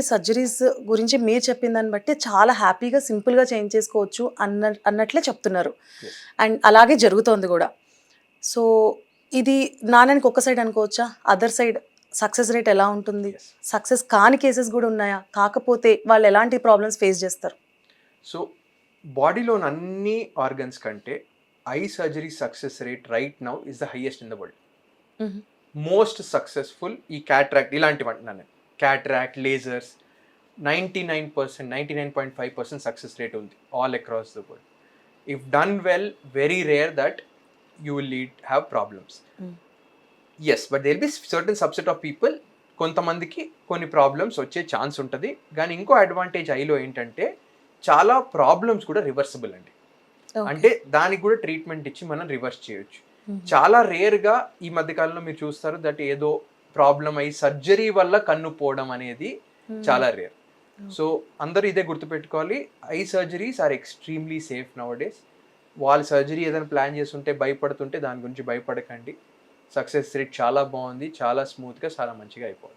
Surgeries గురించి మీరు చెప్పిన దాన్ని బట్టి చాలా హ్యాపీగా, సింపుల్‌గా చేంజ్ చేసుకోవచ్చు అన్నట్లే చెప్తున్నారు. Yes. అండ్ అలాగే జరుగుతోంది గూడా. సో, ఇది నాణానికి ఒక సైడ్ అనుకోవచ్చా? అదర్ సైడ్ సక్సెస్ రేట్ ఎలా ఉంటుంది? Yes. సక్సెస్ కాని కేసెస్ గూడా ఉన్నాయా? కాకపోతే వాళ్ళు ఎలాంటి ప్రాబ్లమ్స్ ఫేస్ చేస్తారు? సో బాడీలోని అన్ని ఆర్గన్స్ కంటే eye surgery success rate right now is the highest in the world. హుహు. మోస్ట్ సక్సెస్ఫుల్ ఈ క్యాట్రాక్ట్ ఇలాంటివి అంటున్నాను. క్యాట్రాక్ట్, లేజర్స్ 99%, 99.5% సక్సెస్ రేట్ ఉంది all across the world. If done well, very rare that you will have problems. Mm. Yes, but there be certain subset of people, కొంతమందికి కొన్ని problems వచ్చే chance ఉంటుంది. కానీ ఇంకో అడ్వాంటేజ్ ఐలో ఏంటంటే చాలా ప్రాబ్లమ్స్ కూడా రివర్సిబుల్ అండి. Okay. అంటే దానికి కూడా ట్రీట్మెంట్ ఇచ్చి మనం రివర్స్ చేయొచ్చు. Mhm. చాలా రేర్గా ఈ మధ్యకాలంలో మీరు చూస్తారు దట్ ఏదో ప్రాబ్లం అయ్యి సర్జరీ వల్ల కన్ను పోవడం అనేది చాలా రేర్. సో అందరూ ఇదే గుర్తుపెట్టుకోవాలి, eye surgeries are extremely safe nowadays. వాళ్ళు సర్జరీ ఏదైనా ప్లాన్ చేస్తుంటే భయపడుతుంటే దాని గురించి భయపడకండి. సక్సెస్ రేట్ చాలా బాగుంది, చాలా స్మూత్గా, చాలా మంచిగా అయిపోతుంది.